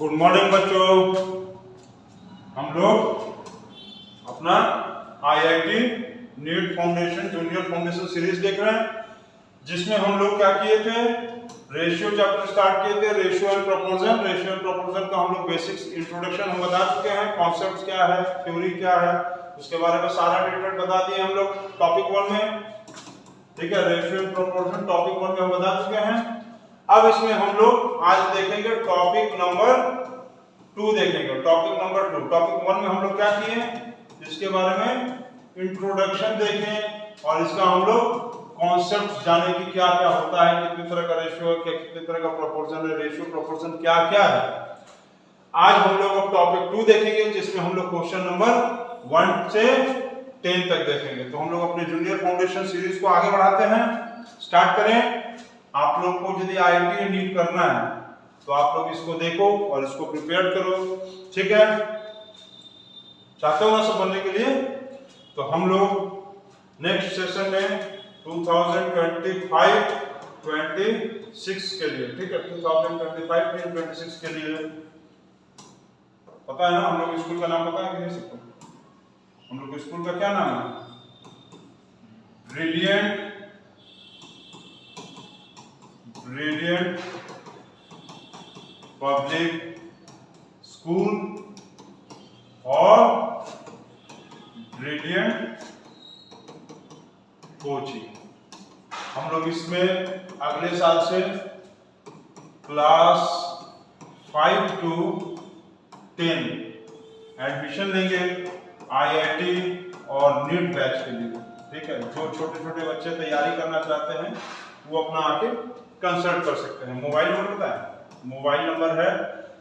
Good morning बच्चों। हम लोग अपना IIT NEET foundation junior foundation series देख रहे हैं, जिसमें हम लोग क्या किए थे, रेशियो चैप्टर स्टार्ट किए थे। रेशियो एंड प्रोपोर्शन का हम लोग बेसिक्स इंट्रोडक्शन हम बता चुके हैं, कॉन्सेप्ट्स क्या है, थ्योरी क्या है, उसके बारे में सारा डिटेल बता दिए हम लोग टॉपिक 1 में। ठीक है, रेशियो एंड प्रोपोर्शन टॉपिक 1 में हम बता चुके हैं। अब इसमें हम लोग आज देखेंगे टॉपिक नंबर 2 देखेंगे। टॉपिक नंबर 2, टॉपिक 1 में हम लोग क्या किए, इसके बारे में इंट्रोडक्शन देखें और इसका हम लोग कॉन्सेप्ट जाने की क्या क्या होता है, कितनी तरह का रेशियो है, कितनी तरह का प्रोपोर्शन है, रेशियो प्रोपोर्शन क्या क्या है। आज हम लोग अब टॉपिक 2 देखेंगे, जिसमें हम लोग क्वेश्चन नंबर 1 से 10 तक देखेंगे। तो हम लोग अपने जूनियर फाउंडेशन सीरीज को आगे बढ़ाते हैं, स्टार्ट करें। आप लोग को यदि आईआईटी नीट करना है तो आप लोग इसको देखो और इसको प्रिपेयर करो, ठीक है। चाहते हो ना सब बनने के लिए। तो हम लोग नेक्स्ट सेशन में 2025-26 के लिए, ठीक है, 2025-26 के लिए पता है ना, हम लोग स्कूल का नाम पता है कि नहीं सबको? हम लोग स्कूल का क्या नाम है? ब्रिलियंट पब्लिक स्कूल और ब्रिलियंट कोचिंग। हम लोग इसमें अगले साल से क्लास 5 to 10 एडमिशन लेंगे आईआईटी और नीट बैच के लिए, ठीक है। जो छोटे छोटे बच्चे तैयारी करना चाहते हैं वो अपना आके कंसल्ट कर सकते हैं। मोबाइल नंबर पता है? मोबाइल नंबर है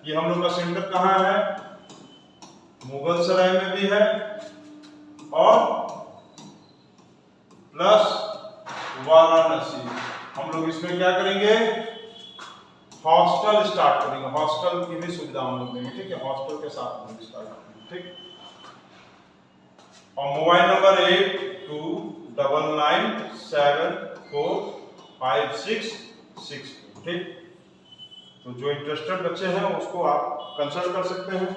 ये। हम लोग का सेंटर कहाँ है? मुगल सराय में भी है और प्लस वाराणसी। हम लोग इसमें क्या करेंगे, हॉस्टल स्टार्ट करेंगे। हॉस्टल की भी सुविधा हम लोग देंगे, ठीक है। हॉस्टल के साथ हम लोग स्टार्ट करेंगे, ठीक। और मोबाइल नंबर 8299745662, ठीक। तो जो इंटरेस्टेड बच्चे हैं उसको आप कंसल्ट कर सकते हैं।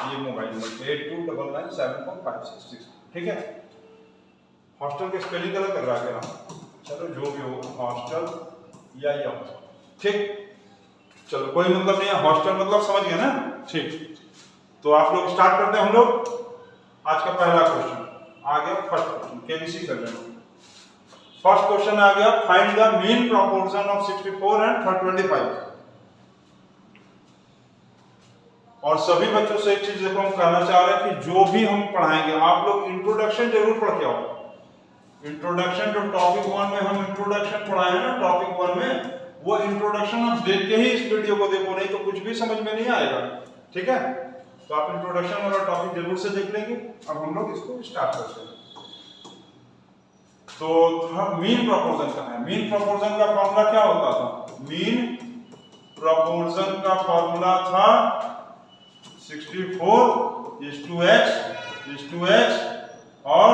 ये मोबाइल नंबर 8299745662, ठीक है। हॉस्टल के स्पेलिंग गलत कर रहा है क्या? चलो जो भी हो, हॉस्टल या ये हॉस्टल, ठीक। चलो कोई मतलब नहीं है, हॉस्टल मतलब समझ गए ना, ठीक। तो आप लोग स्टार्ट करते हैं। हम लोग आज का पहला क्वेश्चन आ गया, फर्स्ट क्वेश्चन केबीसी कर रहे हैं। फर्स्ट क्वेश्चन आ गया, find the mean proportion of 64 and 25। और सभी बच्चों से एक चीज देखो हम कहना चाह रहे हैं कि जो भी हम पढ़ाएंगे आप लोग इंट्रोडक्शन जरूर पढ़ के आओ। इंट्रोडक्शन जो टॉपिक 1 में हम इंट्रोडक्शन पढ़ाए हैं ना, टॉपिक 1 में, वो इंट्रोडक्शन आप देख के ही इस वीडियो को देखो, नहीं तो कुछ भी समझ में नहीं आएगा, ठीक है। तो आप इंट्रोडक्शन वाला टॉपिक जरूर से देख लेंगे। अब हम लोग इसको स्टार्ट करते हैं। तो मीन प्रोपोर्शन का है। मीन प्रोपोर्शन का फॉर्मूला क्या होता था? मीन प्रोपोर्शन का फॉर्मूला था 64:x और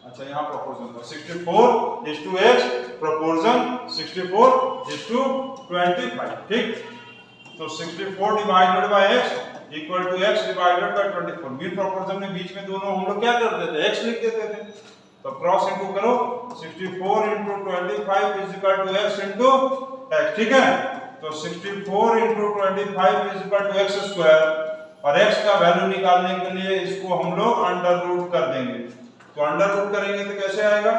अच्छा यहाँ प्रोपोर्शन था 64:x प्रोपोर्शन 64:25, ठीक। तो 64 divided by x equal to x divided by 24। Mean proportion में बीच में दोनों हम लोग क्या कर देते थे, x लिख देते थे। तो क्रॉस इनटू करो, 64 × 25 is equal to x into x, ठीक है। तो 64 × 25 is equal to x square, और x का वैल्यू निकालने के लिए इसको हम लोग अंडर रूट कर देंगे। तो अंडर रूट करेंगे तो कैसे आएगा,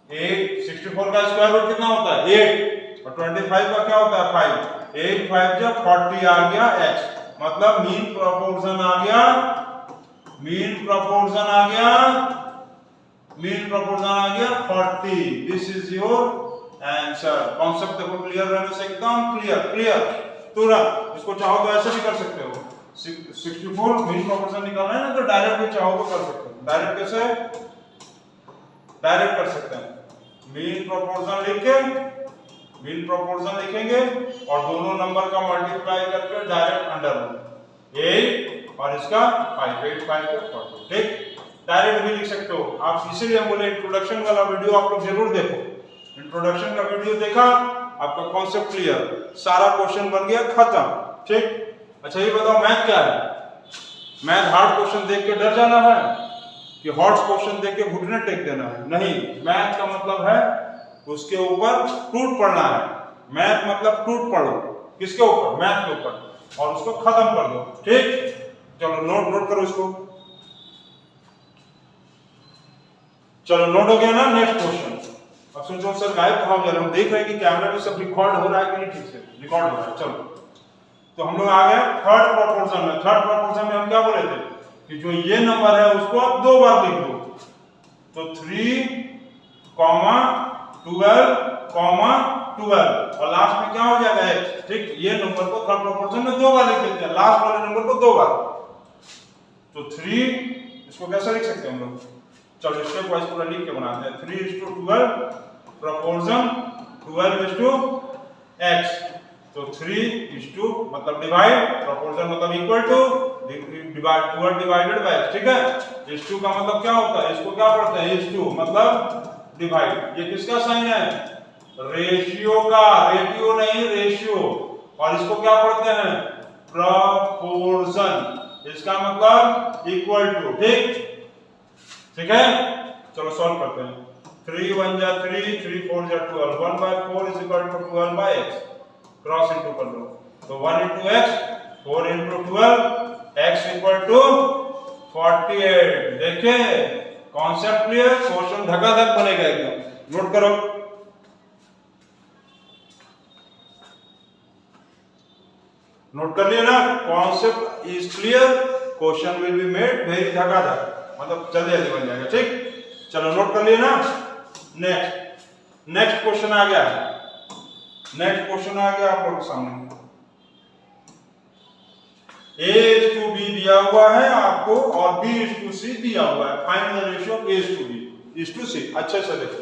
8, 64 का स्क्वायर रूट कितना होता है 8, और 25 का क्या होता है 5, 8 5 जब 40 आ गया x, मतलब मीन प्रोपोर्शन आ गया 40। This is your answer. Concept देखो क्लियर रहने से एकदम क्लियर तुरंत। इसको चाहो तो ऐसे भी कर सकते हो, 64 मीन प्रोपोर्शन निकालना है ना, तो डायरेक्ट भी चाहो तो कर सकते हो। डायरेक्ट कैसे? डायरेक्ट कर सकते हैं। मीन प्रोपोर्शन लिखेंगे और दोनों नंबर का मल्टीप्लाई करके डायरेक्ट अंडर रूट 8 और इसका 5, 8 5 40, ठीक। डायरेक्ट भी लिख सकते हो आप। इसीलिए हम बोले इंट्रोडक्शन वाला वीडियो आप लोग जरूर देखो। इंट्रोडक्शन का वीडियो देखा, आपका कॉन्सेप्ट क्लियर, सारा क्वेश्चन बन गया खत्म। ठीक। अच्छा ये बताओ मैथ क्या है? मैथ हार्ड क्वेश्चन देख के डर जाना है कि हार्ड क्वेश्चन देख के घुटने टेक देना है? नहीं, मैथ का मतलब है उसके ऊपर टूट पड़ना है। मैथ मतलब टूट पड़ो, किसके ऊपर? मैथ के ऊपर, और उसको खत्म कर दो। ठीक, चलो नोट करो इसको। चलो नोट हो गया ना? Next question. अब सोचो सर गायब कहाँ हो जा रहे हैं? हम देख रहे हैं कि कैमरा में सब रिकॉर्ड हो रहा है कि नहीं? ठीक से रिकॉर्ड हो रहा है। चलो तो हम लोग आ गए थर्ड प्रोपोर्शन में। थर्ड प्रोपोर्शन में हम क्या बोले थे कि जो ये नंबर है उसको आप दो बार लिख दो। तो 3, 12, 12 और लास्ट में क्या हो जाएगा x। ठीक, ये नंबर को थर्ड प्रोपोर्शन में दो बार लिख देते हैं, लास्ट वाले नंबर को दो बार। तो 3 इसको कैसे लिख सकते हैं हम लोग? चलो स्टेप वाइज पूरा लिख के बनाते हैं। 3:12 प्रोपोर्शन 12:x। तो 3 मतलब डिवाइड, प्रोपोर्शन मतलब equal to, divide 12 divided by x। ठीक है, इस 2 का मतलब क्या होता है? इसको क्या पढ़ते हैं? इस 2 मतलब डिवाइड। ये किसका साइन है? रेशियो का, रेशियो नहीं रेशियो। और इसको क्या पढ़ते हैं? प्रोपोर्शन। इसका मतलब इक्वल टू। ठीक, ठीक है, चलो सॉल्व करते हैं। 3 1 जा 3, 3 4 जा 12, 1/4 is equal to 12/x। Cross into कर लो, तो 1 into x, 4 into 12, x equal to 48। देखिए कॉन्सेप्ट क्लियर, क्वेश्चन धकाधक बनेगा एकदम। नोट करो। नोट कर लिया ना? Concept is clear, question will be made very धकाधक, मतलब जल्दी जल्दी बन जाएगा। ठीक, चलो नोट कर लिए ना? नेक्स्ट क्वेश्चन आ गया। नेक्स्ट क्वेश्चन आ गया आप लोगों के सामने। a:b दिया हुआ है आपको और b:c दिया हुआ है। Find the ratio of a:b:c। अच्छे से देखो,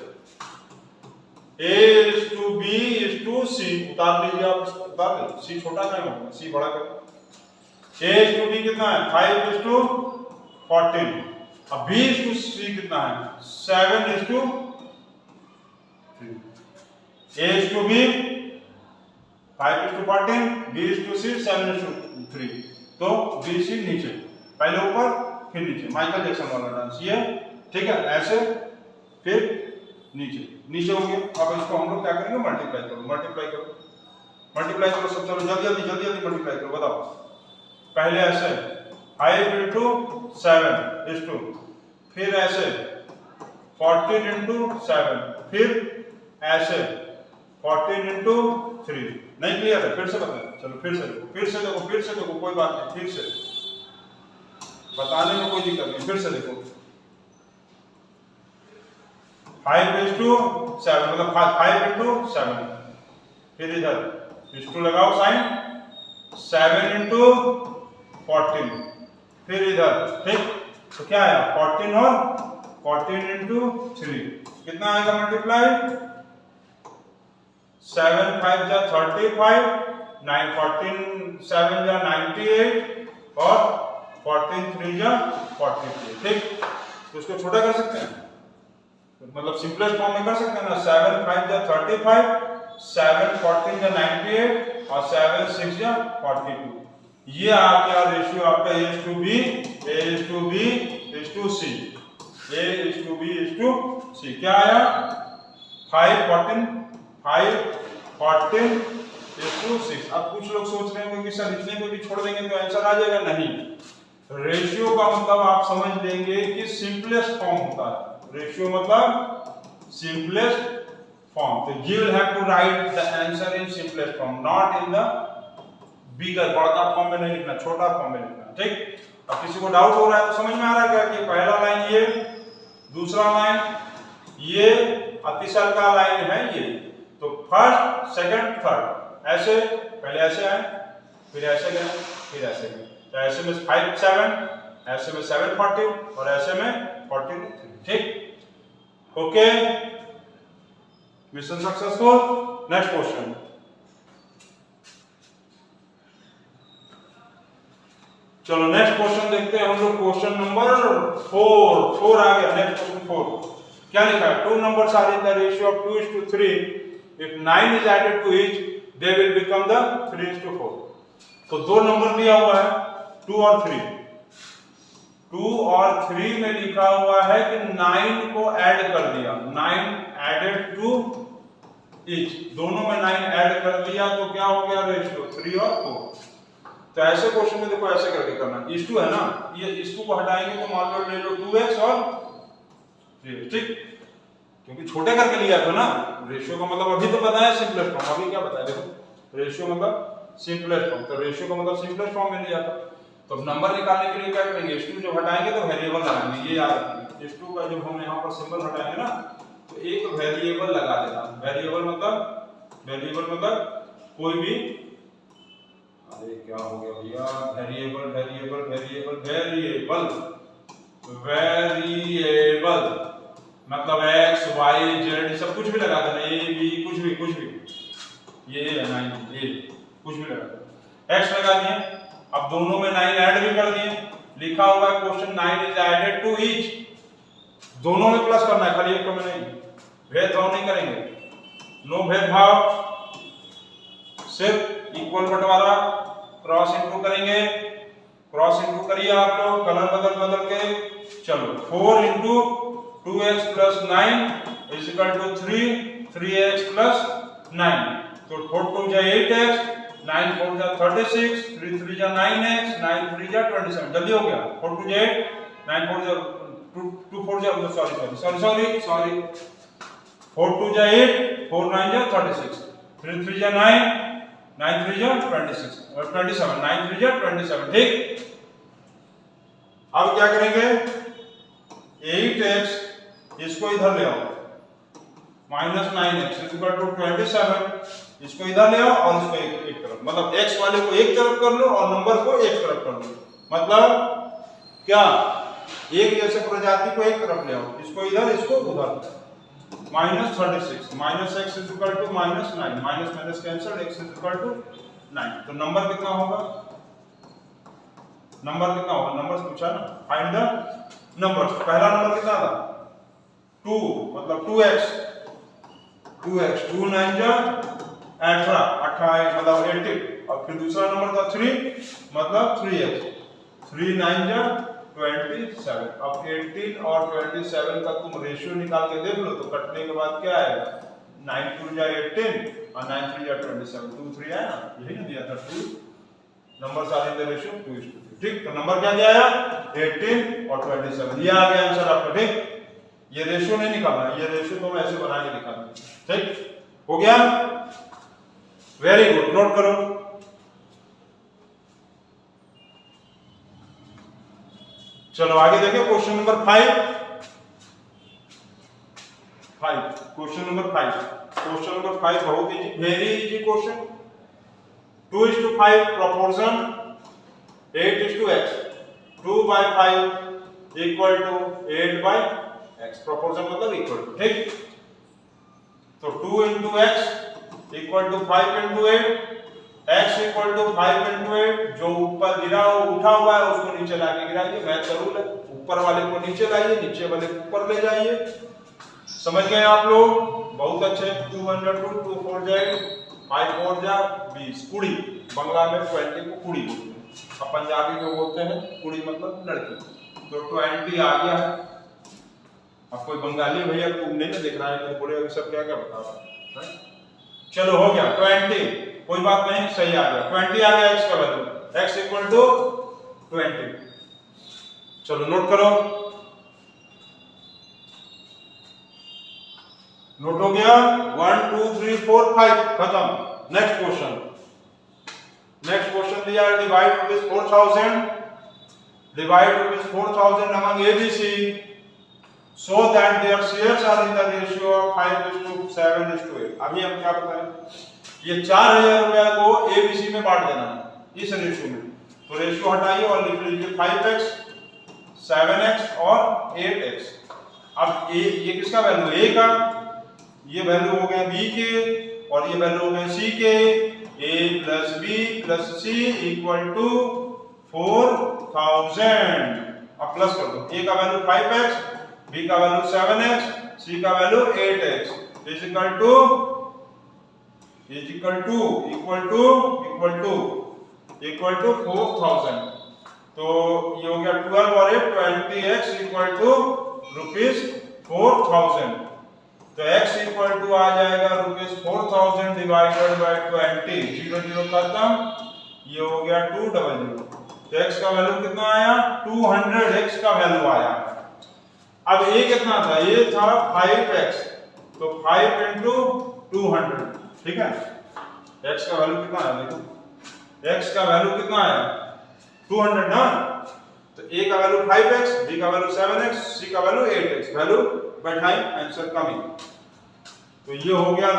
a:b:c उतार लीजिए आप, इसको उतार लीजिए। c छोटा नहीं होगा, c बड़ा करो। a:b कितना है? 5:14। अब b:c कितना है? 7:3। a:b 5:14, b:c 7:3। तो bc नीचे, पहले ऊपर फिर नीचे, माइकल जैक्सन वाला डांस ये। ठीक है, ऐसे फिर नीचे, नीचे हो गया। अब इसको हम लोग क्या करेंगे? मल्टीप्लाई करो, मल्टीप्लाई करो, मल्टीप्लाई करो सब। चलो जल्दी जल्दी मल्टीप्लाई करो, बताओ। पहले ऐसे 5 into 7, फिर ऐसे 14 into 7, फिर ऐसे 14 into 3। नहीं क्लियर है? फिर से बताएं। चलो फिर से देखो, कोई बात नहीं, फिर से बताने में कोई दिक्कत नहीं। फिर से देखो, 5:7 मतलब 5 into 7, फिर इधर इस लगाओ साइन, 7 into 14, फिर इधर। ठीक, तो क्या आया? 14 और 14 into 3 कितना आएगा मल्टीप्लाई? 7 5 जा 35, 9 14 7 जा 98 और 14 3 जा 43। ठीक, तो इसको छोटा कर सकते हैं, मतलब सिंपलेस्ट फॉर्म में कर सकते हैं ना। 7 5 जा 35, 7 14 जा 98 और 7 6 जा 42। ये आ गया रेशियो आपका a:b, a:b:c। क्या आया? 5 14 6। अब कुछ लोग सोच रहे हैं कि सर इतने को भी छोड़ देंगे तो आंसर आ जाएगा। नहीं, रेशियो का मतलब आप समझ लेंगे कि सिंपलेस्ट फॉर्म होता है। रेशियो मतलब सिंपलेस्ट फॉर्म। तो you will have to write the answer in simplest form, not in the bigger, बड़ा फॉर्म में नहीं लिखना, छोटा फॉर्म में लिखना। ठीक, अब किसी को डाउट हो रहा है तो समझ में आ रहा है क्या कि पहला लाइन ये, दूसरा लाइन ये, तीसरा का लाइन है ये। तो फर्स्ट सेकंड थर्ड ऐसे, पहले ऐसे आए, फिर ऐसे गए, फिर ऐसे गए। तो ऐसे में 5 7, ऐसे में 7 14 और ऐसे में 14 3। ठीक, okay, mission successful. Next question. चलो नेक्स्ट क्वेश्चन देखते हैं हम लोग। क्वेश्चन नंबर 4 आ गया। नेक्स्ट क्वेश्चन 4 क्या लिखा है? 2 numbers are in the ratio of 2:3. If 9 is added to each, they will become the 3:4. तो दो नंबर दिया हुआ है 2 और 3। 2 और 3 में लिखा हुआ है कि 9 को ऐड कर दिया, 9 एडेड टू ईच, दोनों में 9 ऐड कर दिया तो क्या हो गया रेशियो 3 और 4। तो ऐसे क्वेश्चन में देखो ऐसे करके करना, इस 2 है ना, ये इस 2 को हटाएंगे तो मान लो ले लो 2x और 3, ठीक, क्योंकि छोटे करके लिया था ना। रेशियो का मतलब अभी तो बताया सिंपलेस्ट फॉर्म, अभी क्या बताया देखो, रेशियो मतलब सिंपलेस्ट फॉर्म, तो रेशियो का मतलब सिंपलेस्ट फॉर्म में लिया था। तो नंबर निकालने के लिए क्या करेंगे, s2 जब हटाएंगे तो वेरिएबल लगाएंगे, ये याद रखिए, s2 का जब हम यहाँ पर सिंबल हटाएंगे ना तो एक वेरिएबल लगा देना। वेरिएबल मतलब कोई भी, अरे क्या हो गया भैया, वेरिएबल मतलब x y z सब कुछ भी लगा देना, a b कुछ भी ये है 9 a कुछ भी लगा देना, x लगा दिए। अब दोनों में 9 ऐड भी कर दिए, लिखा हुआ है question 9 is added to each, दोनों में प्लस करना है, खाली एक में नहीं, भेदभाव नहीं करेंगे, नो भेदभाव, सिर्फ इक्वल बंटवारा, क्रॉस इनटू करेंगे, क्रॉस इनटू करिए आप लोग कलर बदल के। चलो 4 into 2x plus 9 is equal to 3x plus 9, तो 4 2 जा 8x, 9 4 जा 36, 3 3 जा 9x, 9 3 जा 27, जल्दी हो गया, 4 2 जा 8, 9 4 जा 2 4 जा सॉरी 4 2 जा 8, 4 9 जा 36, 3 3 जा 9, 9 3 जा 27, 9 3 जा 27, ठीक। अब क्या करेंगे, 8x इसको इधर ले आओ, minus 9x is equal to 27, इसको इधर ले आओ और इसको एक तरफ, मतलब x वाले को एक तरफ कर लो और नंबर को एक तरफ कर लो, मतलब क्या, एक जैसे प्रजाति को एक तरफ ले आओ, इसको इधर इसको उधर, minus 36 minus x is equal to minus 9, minus minus cancel, x is equal to 9, तो नंबर कितना होगा, नंबर पूछा ना, फाइंड द नंबर। पहला नंबर कितना था 2, मतलब 2x 2 9 जा 18 मतलब 18, और फिर दूसरा नंबर था 3 मतलब 3x 3 9 जा 27। अब 18 और 27 का तुम रेशियो निकाल के देख लो तो कटने के बाद क्या आएगा, 9 2 जा 18 और 9 3 जा 27, 2 3 आया ना, यही ना दिया था 2 number are in the ratio 2:3, ठीक। तो नंबर क्या दिया है 18 और 27, ये आ गया आंसर आपका, ठीक। ये रेशियो नहीं निकालना, ये रेशियो तो मैं ऐसे बना के निकालना, ठीक हो गया, वेरी गुड, नोट करो। चलो आगे देखिए क्वेश्चन नंबर 5, क्वेश्चन नंबर 5 बहुत easy, very easy question. 2:5 proportion 8:x, 2/5 equal to 8/x, proportion मतलब इक्वल टू, ठीक। तो 2 into x equal to 5 into 8, x equal to 5 into 8, जो ऊपर गिरा उठा हुआ है उसको नीचे लाके गिराइए, मैथ का रूल है, ऊपर वाले को नीचे लाइए, नीचे वाले को ऊपर ले जाइए, समझ गए आप लोग, बहुत अच्छे। 2 1 जा 2, 2 4 जा 8, 5 4 जा 20, कुड़ी, बंगला में 20 को कुड़ी बोलते हैं, अब पंजाबी में बोलते हैं कुड़ी मतलब लड़की, तो 20 आ गया है। अब कोई बंगाली भैया को नहीं ना देख रहा है तो बोले सब क्या बता रहा है, चलो हो गया 20, कोई बात नहीं, सही आ गया 20 आ गया, x का वैल्यू, x इक्वल टू 20, चलो नोट करो, नोट हो गया, 1 2 3 4 5 खत्म। नेक्स्ट क्वेश्चन दिया है, divide rupees 4000 among ABC so that their shares are in the ratio of 5:7:8। अभी हम क्या बताएं, ये 4000 रुपया को ABC में बांट देना है इस रेशियो में, तो रेशियो हटाइए और लिख लीजिए 5x 7x और 8x। अब ये किसका वैल्यू, a का, ये वैल्यू हो गया b के और ये वैल्यू हो गया c के, a plus b plus c equal to 4000। अब प्लस कर दो, a का वैल्यू 5x, b का वैल्यू 7x, c का value 8x is equal to equal to 4000। तो ये हो गया 12 और 8 20x इक्वल टू ₹4000। तो x इक्वल टू आ जाएगा ₹4000 डिवाइडेड बाय 20, 0 0 खत्म, ये हो गया 200। तो x का वैल्यू कितना आया 200, x का वैल्यू आया। अब a कितना था, ये था 5x, तो 5 into 200, ठीक है। x का वैल्यू कितना आया देखो, x का वैल्यू कितना आया 200 ना। तो a का वैल्यू 5x, b का वैल्यू 7x, c का वैल्यू 8x, वैल्यू बैठाई, आंसर कमिंग। तो ये हो गया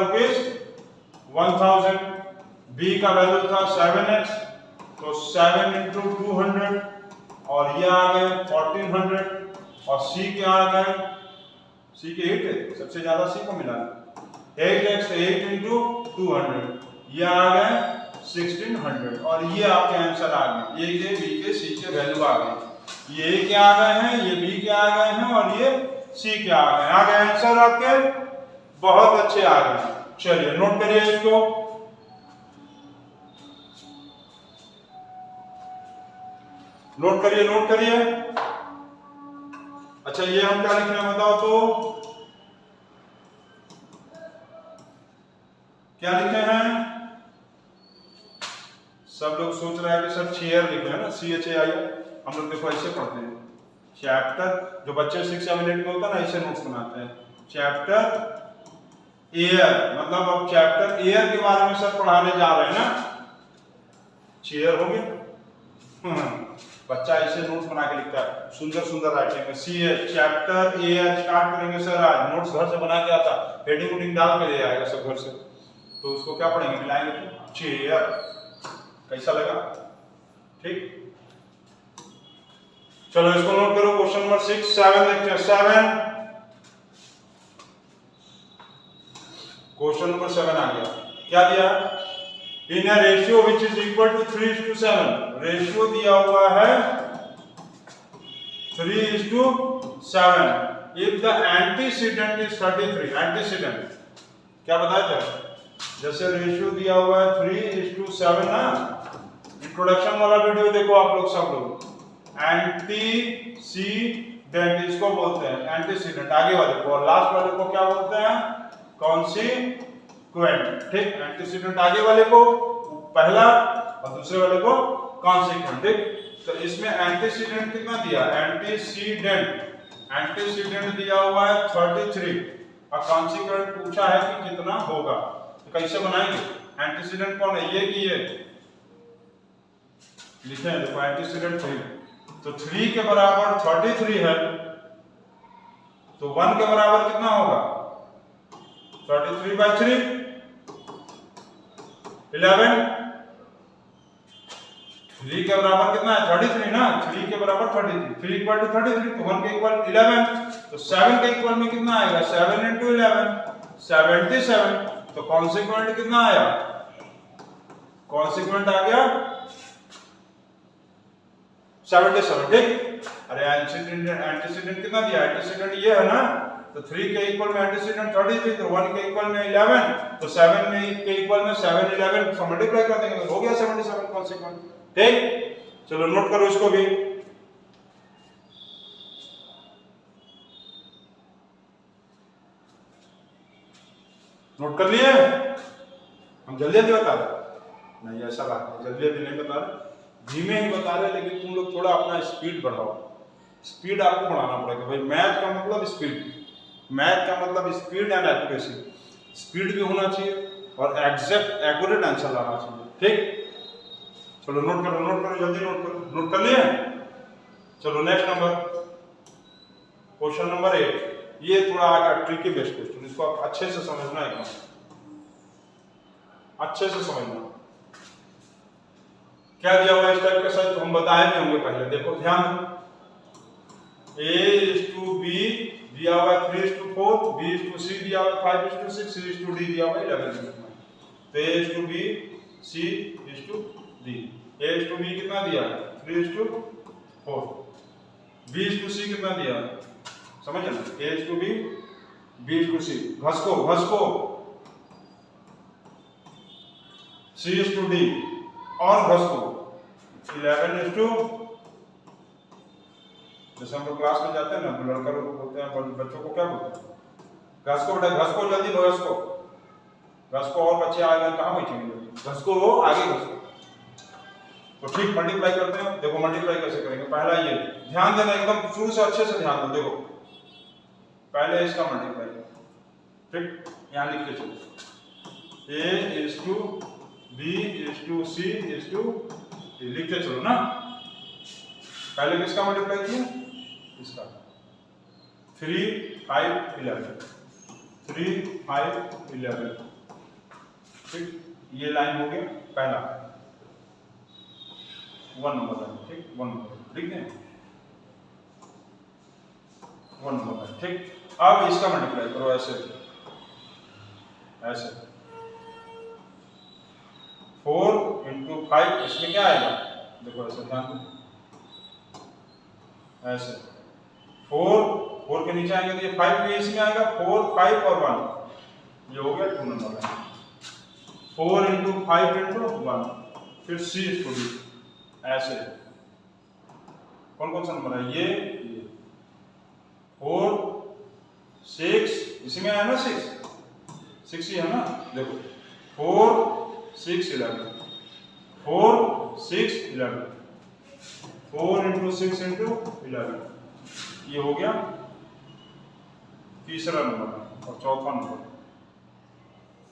₹1000। b का वैल्यू था 7x, तो 7 into 200 और ये आ गए 1400, और c के आ गए, c के 8 है, सबसे ज्यादा c को मिला 8x, 8 into 200, ये आ गए 1600, और ये आपके आंसर आ गए। ये के b के c के वैल्यू आ गए, ये a के आ गए हैं, ये b के आ गए हैं, और ये c के आ गए। आ गए आंसर आपके, बहुत अच्छे आ गए। चलिए नोट करिए इसको, नोट करिए, नोट करिए। अच्छा ये हम क्या लिखे हैं बताओ तो, क्या लिखे हैं? सब लोग सोच रहे हैं कि सर चेयर लिखे हैं ना, CHAI। हम लोग देखो ऐसे पढ़ते हैं चैप्टर, जो बच्चे 6 7 8 में होता है ना, ऐसे नोट्स बनाते हैं। चैप्टर एयर, मतलब अब चैप्टर एयर के बारे में सर पढ़ाने जा रहे हैं ना, चेयर हो गया। बच्चा ऐसे नोट्स बना के लिखता है, सुंदर सुंदर राइटिंग में। चैप्टर एयर स्टार्ट करेंगे सर, आज नोट्स घर से बना के आता, हेडिंग वुडिंग डाल के ले आएगा सब घर से। तो उसको क्या पढ़ेंगे, मिलाएंगे तो चेयर। कैसा लगा? ठीक, चलो इसको नोट करो। क्वेश्चन नंबर 6 7 देखते हैं। 7 क्वेश्चन नंबर 7 आ गया, क्या दिया? In a ratio which is equal to 3:7, ratio दिया हुआ है 3:7 if the antecedent is 33। Antecedent क्या बताया था? जैसे रेशियो दिया हुआ है 3:7 ना, इंट्रोडक्शन वाला वीडियो देखो आप लोग सब लोग। एंटीसीडेंट इसको बोलते हैं, एंटीसीडेंट आगे वाले को, और लास्ट वाले को क्या बोलते हैं? कॉन्सिक्वेंट। ठीक, एंटीसीडेंट आगे वाले को पहला और दूसरे वाले को कॉन्सिक्वेंट। ठीक, तो इसमें एंटीसीडेंट कितना दिया? एंटीसीडेंट दिया हुआ है 33 और कॉन्सिक्वेंट पूछा है कि कितना होगा। तो कैसे बनाएंगे? एंटीसीडेंट कौन है, ये कि ये लिखे हैं देखो, एंटीसीडेंट 3। तो 3 के बराबर 33 है, तो 1 के बराबर कितना होगा? 33/3 11। 3 के बराबर कितना है? 33 ना, 3 के बराबर 33, 3 इक्वल टू 33, तो 1 के इक्वल 11। तो 7 के इक्वल में कितना आएगा? 7 into 11 77। तो कॉन्सिक्वेंट कितना आया? कॉन्सिक्वेंट आ गया 77। ठीक, अरे एंटीसीडेंट कितना दिया? एंटीसीडेंट ये है ना, तो 3 के इक्वल में एंटीसीडेंट 33, तो 1 के इक्वल में 11, तो 7 में के इक्वल में 7 11 से मल्टीप्लाई कर देंगे तो हो गया 77 कॉन्सिक्वेंट। ठीक, चलो नोट करो इसको भी। नोट कर लिए? हम जल्दी जल्दी बता रहे नहीं, ऐसा बात नहीं, जल्दी जल्दी नहीं बता रहे, धीमे ही बता रहे, लेकिन तुम लोग थोड़ा अपना स्पीड बढ़ाओ। स्पीड आपको बढ़ाना पड़ेगा भाई। मैथ का मतलब स्पीड, मैथ का मतलब स्पीड एंड एक्यूरेसी। स्पीड भी होना चाहिए और एग्जैक्ट एक्यूरेट आंसर लाना चाहिए। ठीक, चलो नोट करो, नोट करो, जल्दी नोट करो। नोट कर लिए? चलो नेक्स्ट नंबर, क्वेश्चन नंबर 8। ये थोड़ा आगे ट्रिकी बेस्ड क्वेश्चन, इसको आप अच्छे से समझना है, अच्छे से समझना। क्या दिया हुआ है इस टाइप के साथ, हम बताए भी होंगे पहले। देखो ध्यान, A:B दिया हुआ है 3:4, B:C दिया हुआ है 5:6, C:D दिया हुआ है 11:9। तो A:B, C:D। A:B कितना दिया? 3:4। B:C कितना दिया? समझ ना, A:B, B:C। घसको घसको, C:D और घसको, 11:, जैसे हम लोग क्लास में जाते हैं ना तो लड़का लोग बोलते हैं, बच्चों को क्या बोलते हैं, घस को बेटा, घस को जल्दी घस को, घस को, और बच्चे आगे कहाँ बैठेंगे, घस को वो आगे घस को। तो ठीक मल्टीप्लाई करते हैं, देखो मल्टीप्लाई कैसे करेंगे। पहला ये ध्यान देना, एकदम शुरू से अच्छे से ध्यान दो। देखो पहले इसका मल्टीप्लाई, ठीक, यहाँ लिख के चलो, A:B:C:D लिखते चलो ना। पहले किसका मल्टीप्लाई किया, इसका 3, 5, 11, 3, 5, 11, ठीक, ये लाइन हो गया पहला 1 नंबर लाइन, ठीक, 1 नंबर लिख दें, 1 नंबर लाइन, ठीक। अब इसका मल्टीप्लाई करो ऐसे ऐसे, 4 × 5, इसमें क्या आएगा, देखो ऐसे ध्यान दो, ऐसे 4 के नीचे आएंगे तो ये 5 भी इसमें आएगा, 4, 5 और 1, ये हो गया 2 नंबर लाइन। 4 × 5 × 1, फिर C इसको भी ऐसे, कौन कौन सा नंबर है, ये 4, 6, इसी में आया ना 6 ही है ना, देखो 4, 6, 11, 4, 6, 11, 4 × 6 × 11, ये हो गया तीसरा नंबर और चौथा नंबर,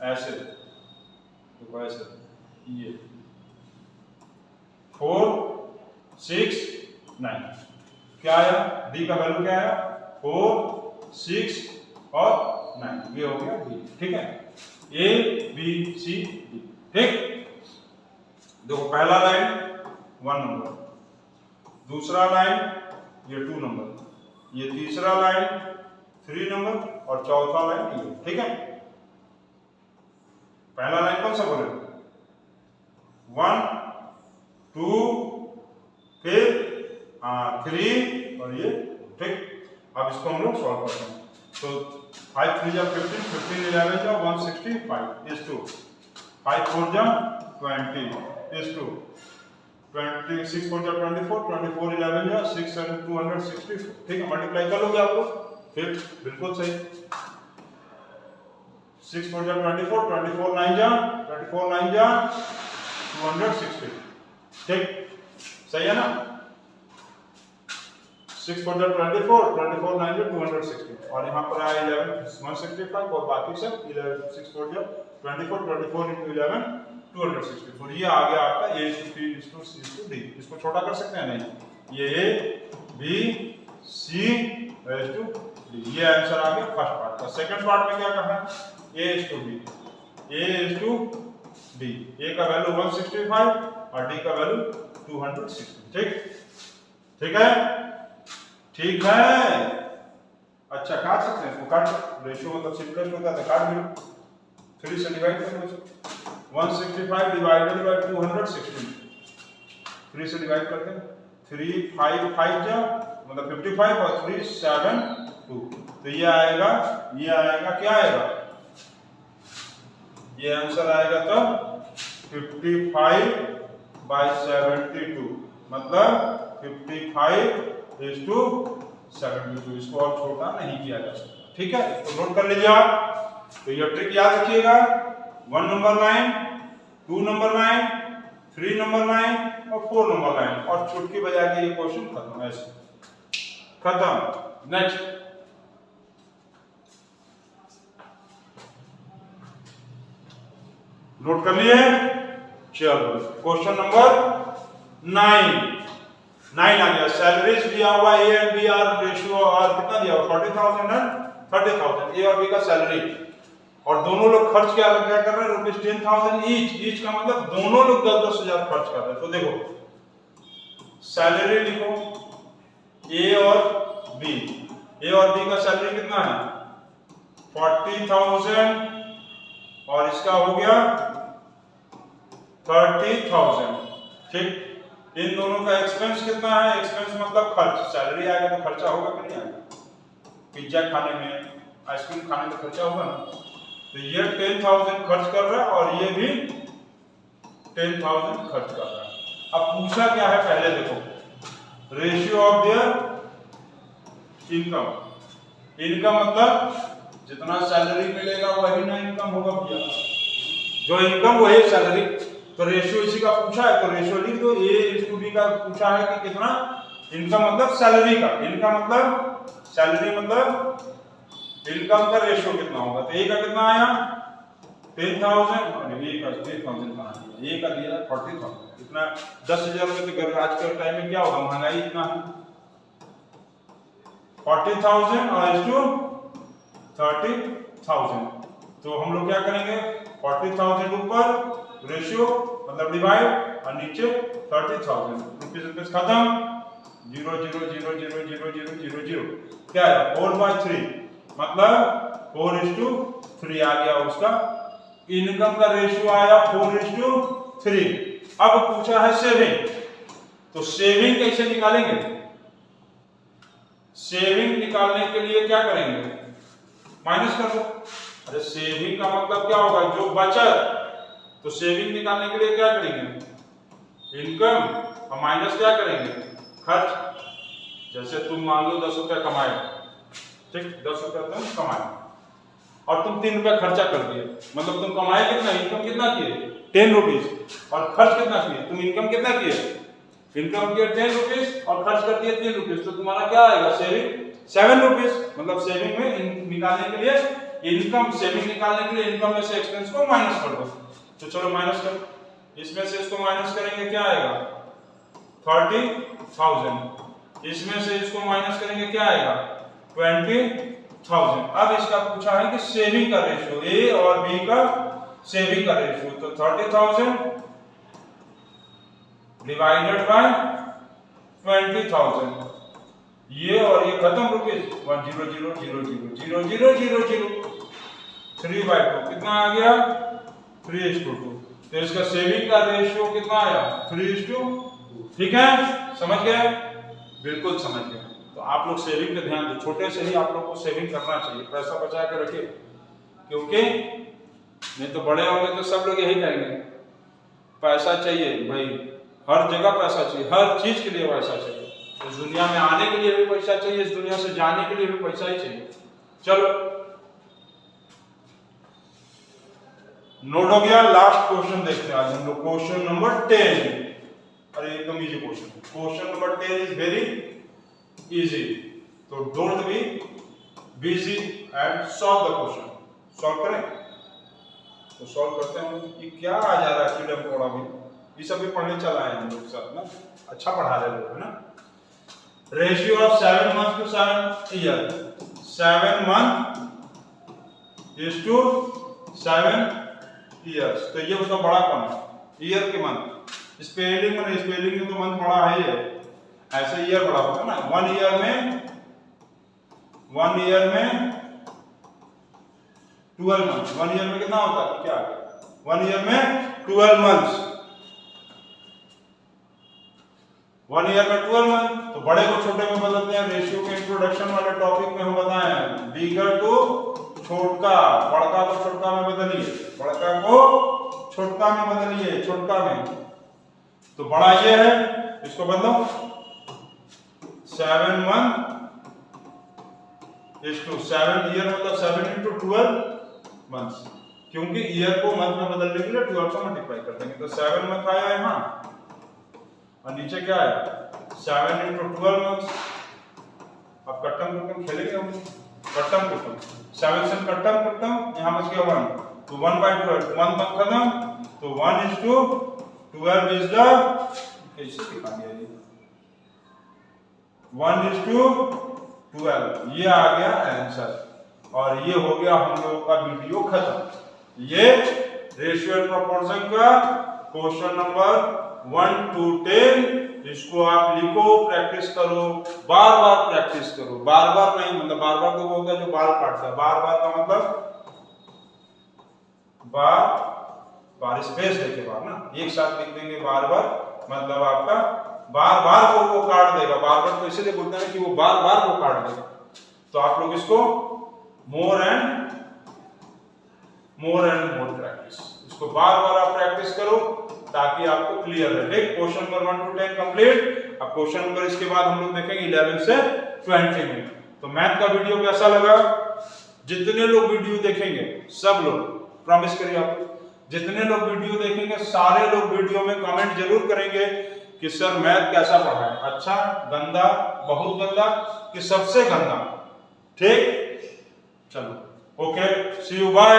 ऐसे देखो ऐसे, ये 4, 6, 9, क्या आया, डी का वैल्यू क्या आया, 4, 6 और 9, ये हो गया डी, ठीक है, A:B:C:D, ठीक। देखो पहला लाइन 1 नंबर, दूसरा लाइन ये 2 नंबर, ये तीसरा लाइन 3 नंबर और चौथा लाइन ये, ठीक है। पहला लाइन कौन सा बोले, 1, 2, फिर 3 और ये, ठीक। अब इसको हम लोग सॉल्व करते हैं, तो 5 3 जा 15, 15 11 जा 165 is to 5 4 जा 20 is to 26 4 जा 24, 24 11 जा 6 7 260, ठीक है। मल्टीप्लाई कर लोगे आप लोग, फिर बिल्कुल सही, 6 4 जा 24, 24 9 जा 260, ठीक, सही है ना। 6 4 जा 24, 24 9 जा 260 और यहाँ पर आया 11 165 और बाकी सब 11 6 4 जा 24, 24 × 11 264, ये आ गया आपका A:B:C:D। इसको छोटा कर सकते हैं नहीं, ये A:B:C:D, ये आंसर आ गया फर्स्ट पार्ट का। सेकंड पार्ट में क्या कहा है, A:B:D, A का वैल्यू 165 और D का वैल्यू 260, ठीक, ठीक है, ठीक है। अच्छा काट सकते हैं इसको, काट, रेशियो मतलब सिंपलेस्ट होता है तो काट भी 3 से डिवाइड कर लो, 165 डिवाइडेड बाय 260, 3 से डिवाइड करते हैं, 3 5 5 जा मतलब 55 और 3 7 2, तो ये आएगा क्या आएगा, ये आंसर आएगा तो 55/72, मतलब 55:72, इसको और छोटा नहीं किया जा सकता, ठीक है। इसको नोट कर लीजिए आप, तो ये ट्रिक याद रखिएगा, 1 number line, 2 number line, 3 number line और 4 नंबर लाइन, और चुटकी बजा के ये क्वेश्चन खत्म, ऐसे खत्म। नेक्स्ट नोट कर लिए, चलो क्वेश्चन नंबर 9 आ गया। सैलरीज दिया हुआ A and B are ratio और कितना दिया हुआ 40,000 एंड 30,000, ए और बी का सैलरी, और दोनों लोग खर्च क्या कर रहे हैं, ₹10,000 ईच का मतलब दोनों लोग 10,000 खर्च कर रहे हैं। तो देखो सैलरी लिखो ए और बी का सैलरी कितना है 40,000 और इसका हो गया 30,000, ठीक। इन दोनों का एक्सपेंस कितना है, एक्सपेंस मतलब खर्च, सैलरी आएगा तो खर्चा होगा कि नहीं आएगा, पिज्जा खाने में आइसक्रीम खाने में खर्चा होगा ना, तो ये 10,000 खर्च कर रहा है और ये भी 10,000 खर्च कर रहा है, अब पूछा क्या है पहले देखो, ratio of their income. Income मतलब जितना सैलरी मिलेगा वही ना इनकम होगा भैया, जो इनकम वही सैलरी। तो रेशियो इसी का पूछा है तो रेशियो लिख दो, A/B का पूछा है कि कितना इनकम मतलब सैलरी का, इनकम मतलब सैलरी मतलब इनकम का रेशियो कितना होगा। तो A का कितना आया 10,000 और A का 10,000 कहां दिया, A का दिया 40,000। इतना 10,000 रुपए तो आज के टाइम में क्या होगा, महंगाई इतना है। 40,000 और इस टू 30,000। तो हम लोग क्या करेंगे 40,000 ऊपर रेशियो मतलब डिवाइड और नीचे 30,000 रुपीज खत्म। 0 0 0 0 0 0 0 0 क्या है 4/3 मतलब 4:3 आ गया उसका इनकम का रेशियो आया 4:3। अब पूछा है सेविंग, तो सेविंग कैसे निकालेंगे। सेविंग निकालने के लिए क्या करेंगे माइनस कर दो। अरे सेविंग का मतलब क्या होगा जो बचत, तो सेविंग निकालने के लिए क्या करेंगे इनकम और माइनस क्या करेंगे खर्च। जैसे तुम मान लो 10 रुपया कमाए, ठीक 10 रुपया तुम कमाए और तुम 3 रुपया खर्चा कर दिए, मतलब तुम कमाए कितना, इनकम कितना किए 10 रुपीज और खर्च कितना किए, तुम इनकम कितना किए इनकम किए 10 रुपीज और खर्च कर दिए 3 रुपीज, तो तुम्हारा क्या आएगा सेविंग 7 रुपीज। मतलब सेविंग में निकालने के लिए इनकम, सेविंग निकालने के लिए इनकम में से एक्सपेंस को माइनस कर दो। तो चलो माइनस करो, इसमें से इसको माइनस करेंगे क्या आएगा 30,000, इसमें से इसको माइनस करेंगे क्या आएगा 20,000। अब इसका पूछा है कि सेविंग का रेशियो, ए और बी का सेविंग का रेशियो, तो 30,000 डिवाइडेड बाय 20,000, ये और ये खत्म रुपीज 1 0 0 0 0 0 0 0 0 3/2 कितना आ गया 3:2। तो इसका सेविंग का रेशियो कितना आया 3:2। ठीक है समझ गए, बिल्कुल समझ गए। तो आप लोग सेविंग पे ध्यान दो, छोटे से ही आप लोग को सेविंग करना चाहिए, पैसा बचा के रखिए, क्योंकि नहीं तो बड़े होंगे तो सब लोग यही कहेंगे पैसा चाहिए भाई, हर जगह पैसा चाहिए, हर चीज के लिए पैसा चाहिए। इस दुनिया में आने के लिए भी पैसा चाहिए, इस दुनिया से जाने के लिए भी पैसा ही चाहिए। चलो नोट हो गया, लास्ट क्वेश्चन देखते हैं आज हम लोग, क्वेश्चन नंबर 10। अरे एकदम easy question, question number 10 is very easy, तो don't be busy and solve the question. Solve करें तो सॉल्व करते हैं। ये क्या आ जा रहा है फ्रीडम कोड, अभी ये सब भी पढ़ने चला है हम लोग साथ ना, अच्छा पढ़ा रहे लोग है ना। Ratio of 7 months to 7 year, 7 month is to 7 years। तो ये बताओ बड़ा कौन है, ईयर के मंथ, स्पेलिंग में स्पेलिंग में तो मंथ बड़ा है ये, ऐसे ईयर बड़ा होगा ना। 1 ईयर में 12 मंथ, 1 ईयर में कितना होता है क्या 1 ईयर में 12 मंथ्स, 1 ईयर में 12 मंथ। तो बड़े को छोटे में बदलते हैं, रेशियो के इंट्रोडक्शन वाले टॉपिक में हम बताए हैं, बिगर टू छोटका, बड़का को छोटका में बदलिए, बड़का को छोटका में बदलिए, छोटका में। तो बड़ा ये है, इसको बदलो 7 month is to 7 ईयर, मतलब 7 into 12 months, क्योंकि ईयर को मंथ में बदलने के लिए 12 से मल्टीप्लाई कर देंगे। तो 7 मंथ आया यहाँ और नीचे क्या है 7 into 12 months। अब कट्टम कुट्टम खेलेंगे हम, कट्टम कुट्टम 7 से कट्टम कुट्टम, यहाँ बच गया 1, तो 1/12 1 मंथ खत्म, तो 1:12 इज द, कैसे दिखा दिया ये 1:12, ये आ गया आंसर। और ये हो गया हम लोगों का वीडियो खत्म। ये रेशियो एंड प्रोपोर्शन का क्वेश्चन नंबर 1 to 10, इसको आप लिखो, प्रैक्टिस करो, बार बार प्रैक्टिस करो, बार बार नहीं, मतलब बार बार तो होता है जो बाल काटता है, बार बार का मतलब बार स्पेस देके बार ना, एक साथ लिख देंगे बार बार, मतलब आपका बार बार को वो काट देगा, बार बार तो इसलिए बोलते हैं कि वो बार बार को काट देगा। तो आप लोग इसको मोर एंड मोर प्रैक्टिस, इसको बार बार आप प्रैक्टिस करो, ताकि आपको क्लियर रहे। Question number 1 to 10 complete. अब क्वेश्चन नंबर इसके बाद हम लोग देखेंगे 11 से 20 में। तो मैथ का वीडियो कैसा लगा? जितने लोग वीडियो देखेंगे सब लोग, प्रॉमिस करिए आप, जितने लोग वीडियो देखेंगे सारे लोग वीडियो में कमेंट जरूर करेंगे कि सर मैथ कैसा पढ़ा है, अच्छा, गंदा, बहुत गंदा कि सबसे गंदा। ठीक, चलो, ओके, सी यू, बाय।